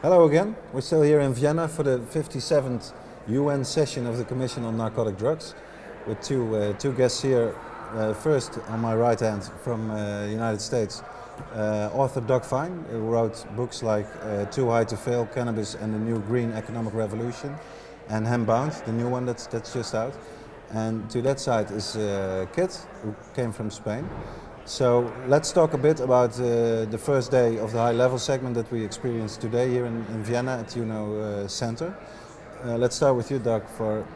Hello again. We're still here in Vienna for the 57th UN session of the Commission on Narcotic Drugs with two guests here. First, on my right hand, from the United States, author Doug Fine, who wrote books like Too High to Fail, Cannabis and the New Green Economic Revolution, and Hembound, the new one that's just out. And to that side is Kit, who came from Spain. So let's talk a bit about the first day of the high-level segment that we experienced today here in Vienna at UNO Center. Let's start with you, Doug. For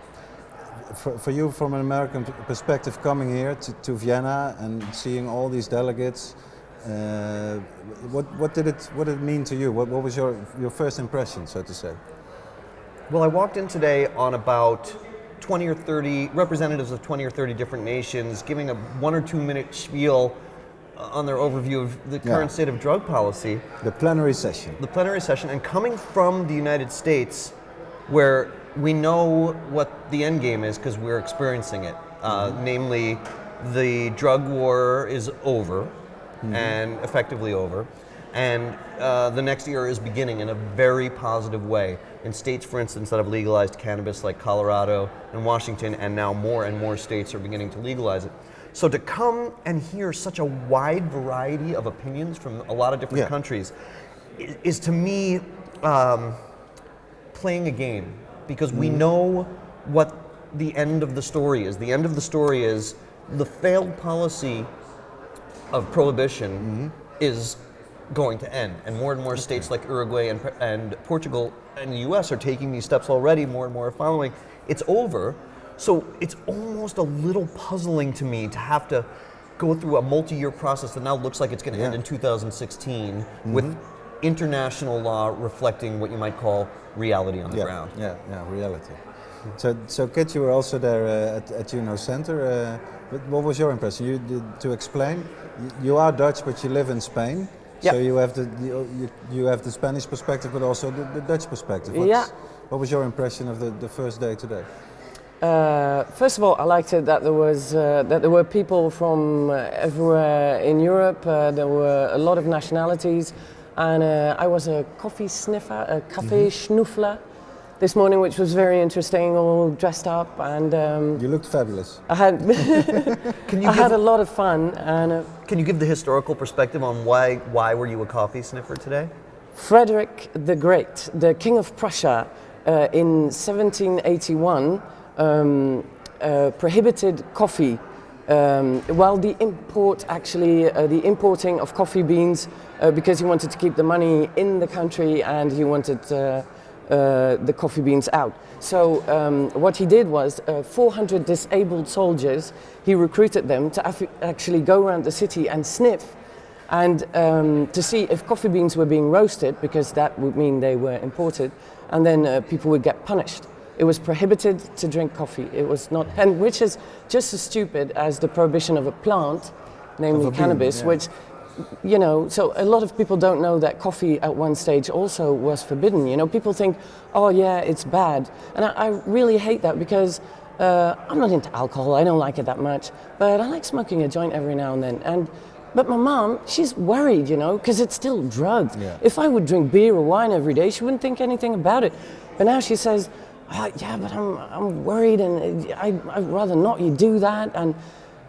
you, from an American perspective, coming here to Vienna and seeing all these delegates, what did it mean to you? What was your first impression, so to say? Well, I walked in today on about 20 or 30 representatives of 20 or 30 different nations giving a 1 or 2 minute spiel on their overview of the current state of drug policy. The plenary session. The plenary session, and coming from the United States, where we know what the end game is because we're experiencing it. Namely, the drug war is over, and effectively over. And the next era is beginning in a very positive way. In states, for instance, that have legalized cannabis like Colorado and Washington, and now more and more states are beginning to legalize it. So to come and hear such a wide variety of opinions from a lot of different countries is to me playing a game, because we know what the end of the story is. The end of the story is the failed policy of prohibition is going to end, and more states like Uruguay and Portugal and the US are taking these steps already. More and more are following. It's over, so it's almost a little puzzling to me to have to go through a multi-year process that now looks like it's going to end in 2016 with international law reflecting what you might call reality on the ground. Yeah, reality. So Kit, you were also there at UNO Center. What was your impression? To explain, you are Dutch, but you live in Spain. So you have the Spanish perspective, but also the Dutch perspective. What was your impression of the first day today? First of all, I liked it that there were people from everywhere in Europe. There were a lot of nationalities, and I was a coffee sniffer, a café schnuffler this morning, which was very interesting, all dressed up, and you looked fabulous. I had I had a lot of fun. And can you give the historical perspective on why were you a coffee sniffer today? Frederick the Great, the King of Prussia, in 1781 prohibited coffee. The importing of coffee beans, because he wanted to keep the money in the country, and he wanted the coffee beans out. So what he did was 400 disabled soldiers, he recruited them to actually go around the city and sniff, and to see if coffee beans were being roasted, because that would mean they were imported, and then people would get punished. It was prohibited to drink coffee. It was not, and which is just as stupid as the prohibition of a plant, namely cannabis, which, you know, so a lot of people don't know that coffee at one stage also was forbidden. You know, people think, oh yeah, it's bad. And I really hate that, because I'm not into alcohol, I don't like it that much, but I like smoking a joint every now and then. But my mom, she's worried, you know, because it's still drugs. If I would drink beer or wine every day, she wouldn't think anything about it. But now she says, yeah, but I'm worried, and I'd rather not you do that. And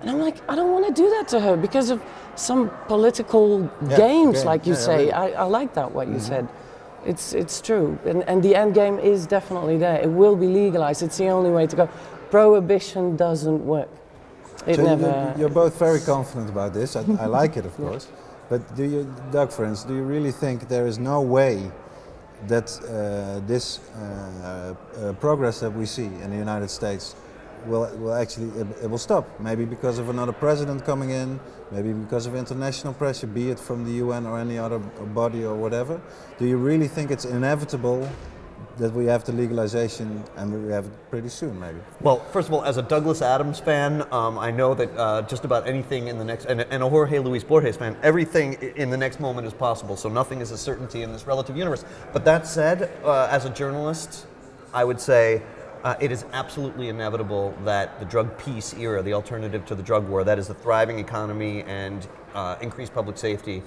I'm like, I don't want to do that to her because of some political games, like you say. Really. I like that, what you said. It's true. And the end game is definitely there. It will be legalized. It's the only way to go. Prohibition doesn't work. You're both very confident about this. I like it, of course. But do you, Doug, for instance, do you really think there is no way that this progress that we see in the United States will actually it will stop? Maybe because of another president coming in, maybe because of international pressure, be it from the UN or any other body or whatever. Do you really think it's inevitable that we have the legalization, and we have it pretty soon, maybe? Well, first of all, as a Douglas Adams fan, I know that just about anything in the next, and a Jorge Luis Borges fan, everything in the next moment is possible, so nothing is a certainty in this relative universe. But that said, as a journalist, I would say it is absolutely inevitable that the drug peace era, the alternative to the drug war, that is the thriving economy and increased public safety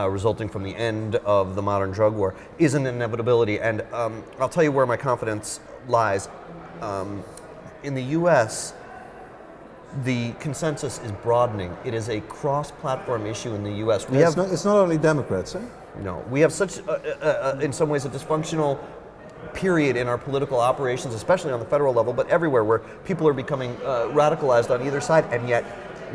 resulting from the end of the modern drug war, is an inevitability. And I'll tell you where my confidence lies. In the US, the consensus is broadening. It is a cross-platform issue in the US. It's not only Democrats, eh? No, we have such, in some ways, a dysfunctional period in our political operations, especially on the federal level, but everywhere, where people are becoming radicalized on either side, and yet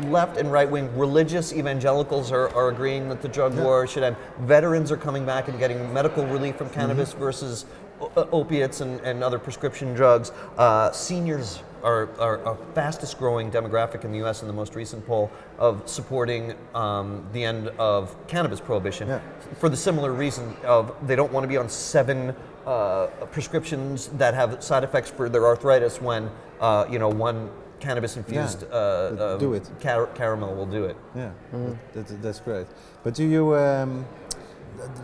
left and right-wing religious evangelicals are agreeing that the drug war should end. Veterans are coming back and getting medical relief from cannabis versus opiates and other prescription drugs. Seniors are our fastest growing demographic in the US in the most recent poll of supporting the end of cannabis prohibition for the similar reason of they don't want to be on 7 prescriptions that have side effects for their arthritis when one cannabis infused do it. caramel will do it. Yeah, that's great. But do you?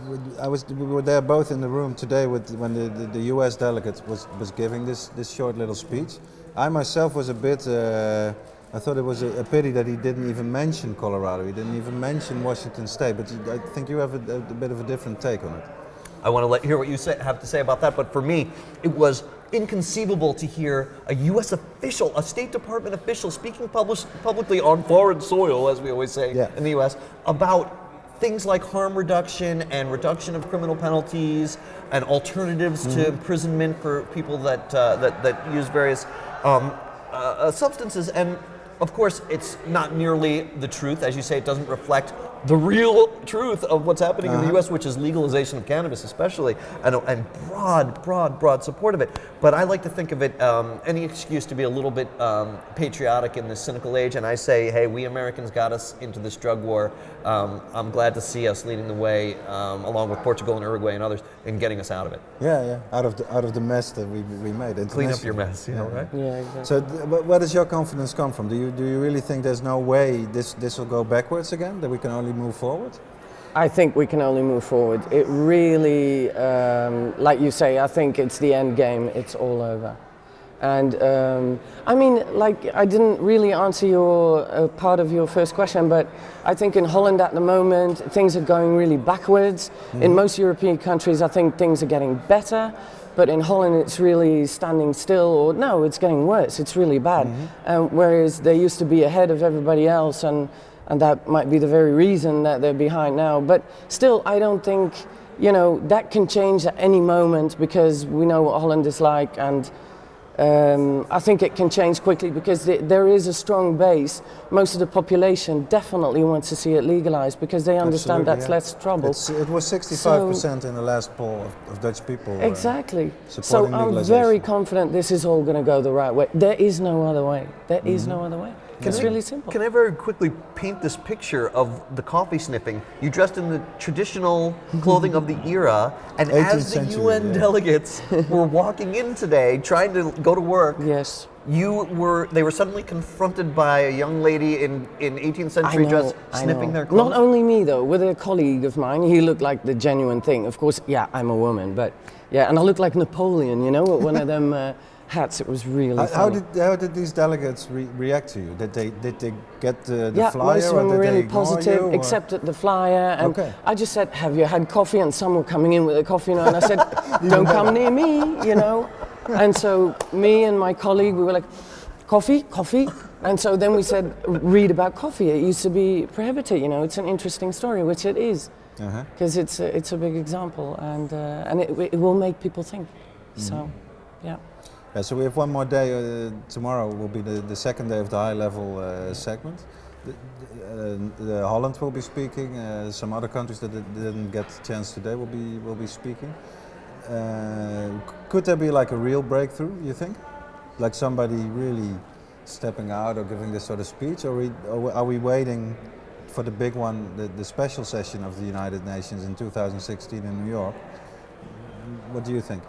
We were there both in the room today when the U.S. delegate was giving this short little speech. I myself was a bit. I thought it was a pity that he didn't even mention Colorado. He didn't even mention Washington State. But I think you have a bit of a different take on it. I want to hear what you have to say about that. But for me, it was inconceivable to hear a U.S. official, a State Department official, speaking publicly on foreign soil, as we always say in the U.S., about things like harm reduction and reduction of criminal penalties and alternatives to imprisonment for people that use various substances. And of course, it's not nearly the truth. As you say, it doesn't reflect the real truth of what's happening in the U.S., which is legalization of cannabis especially, and broad support of it. But I like to think of it, any excuse to be a little bit patriotic in this cynical age, and I say, hey, we Americans got us into this drug war. I'm glad to see us leading the way, along with Portugal and Uruguay and others, in getting us out of it. Yeah, out of the mess that we made. Clean up your mess, right? Yeah, exactly. So where does your confidence come from? Do you really think there's no way this will go backwards again, that we can only move forward? I think we can only move forward. It really, like you say, I think it's the end game. It's all over. And I mean, like, I didn't really answer your part of your first question, but I think in Holland at the moment, things are going really backwards. In most European countries, I think things are getting better. But in Holland, it's really standing still, or no, it's getting worse. It's really bad. Whereas they used to be ahead of everybody else, and that might be the very reason that they're behind now. But still, I don't think, that can change at any moment, because we know what Holland is like, and I think it can change quickly because there is a strong base. Most of the population definitely wants to see it legalized because they understand that's less trouble. It was 65% in the last poll of Dutch people. Exactly. Supporting so I'm legalization. very confident this is all going to go the right way. There is no other way. There is no other way. It's really simple. Can I very quickly paint this picture of the coffee sniffing? You dressed in the traditional clothing of the era, and as the UN delegates were walking in today, trying to go to work, they were suddenly confronted by a young lady in 18th century dress sniffing their clothes. Not only me though, with a colleague of mine, he looked like the genuine thing. Of course, I'm a woman, but and I look like Napoleon, with one of them hats. It was really funny. How did these delegates react to you? Did they get the flyer? Most of them were really positive, you, accepted the flyer, and I just said, "Have you had coffee?" And some were coming in with a coffee, and I said, "Don't come near me," And so me and my colleague, we were like, "Coffee," and so then we said, "Read about coffee. It used to be prohibited. It's an interesting story, which it is, because it's a big example, and it will make people think." So, yeah. Yeah, so we have one more day. Tomorrow will be the second day of the high-level segment. The Holland will be speaking. Some other countries that didn't get a chance today will be speaking. Could there be like a real breakthrough? You think, like somebody really stepping out or giving this sort of speech, or are we waiting for the big one, the special session of the United Nations in 2016 in New York? What do you think?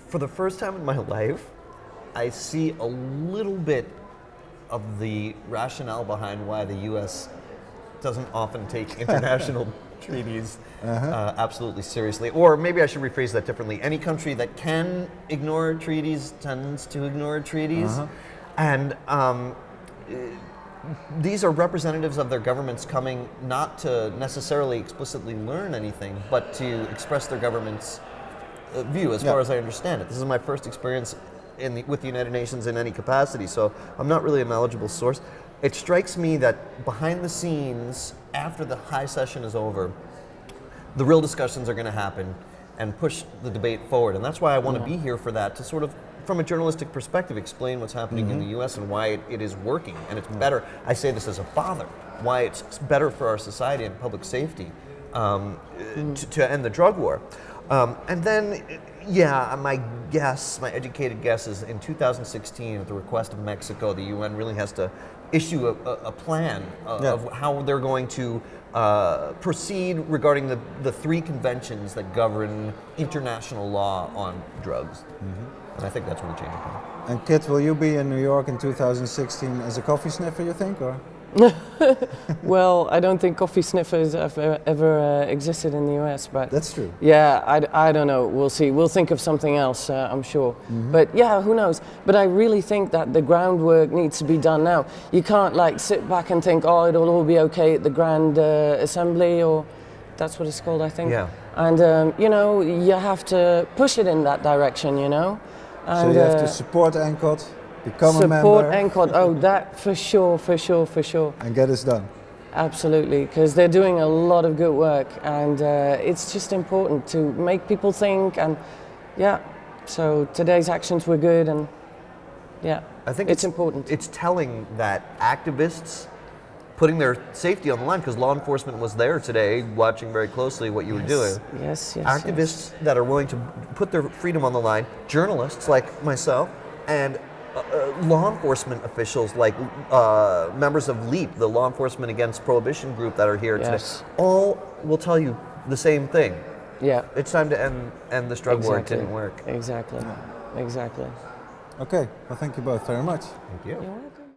For the first time in my life, I see a little bit of the rationale behind why the U.S. doesn't often take international treaties absolutely seriously. Or maybe I should rephrase that differently. Any country that can ignore treaties tends to ignore treaties. And these are representatives of their governments coming not to necessarily explicitly learn anything, but to express their government's view, as far as I understand it. This is my first experience with the United Nations in any capacity, so I'm not really a knowledgeable source. It strikes me that behind the scenes, after the high session is over, the real discussions are going to happen and push the debate forward. And that's why I want to be here for that, to sort of, from a journalistic perspective, explain what's happening in the US and why it is working. And it's better, I say this as a father, why it's better for our society and public safety to end the drug war. And then, my educated guess is in 2016, at the request of Mexico, the UN really has to issue a plan of how they're going to proceed regarding the 3 conventions that govern international law on drugs. And I think that's where the change will come. And Kit, will you be in New York in 2016 as a coffee sniffer, you think, or? Well, I don't think coffee sniffers have ever existed in the US, but That's true. Yeah, I don't know. We'll see. We'll think of something else, I'm sure. But yeah, who knows? But I really think that the groundwork needs to be done now. You can't like sit back and think, oh, it'll all be okay at the Grand Assembly, or that's what it's called, I think. Yeah. And you have to push it in that direction, And, So you have to support Encod, become a member. Support Encod. Oh, that for sure. And get this done. Absolutely, because they're doing a lot of good work, and it's just important to make people think. And so today's actions were good, and I think it's important. It's telling that activists putting their safety on the line, because law enforcement was there today watching very closely what you were doing. Yes. Activists that are willing to put their freedom on the line, journalists like myself, and law enforcement officials like members of LEAP, the Law Enforcement Against Prohibition group that are here today, all will tell you the same thing. Yeah. It's time to end this drug war. It didn't work. Exactly. Okay, well thank you both very much. Thank you. You're welcome.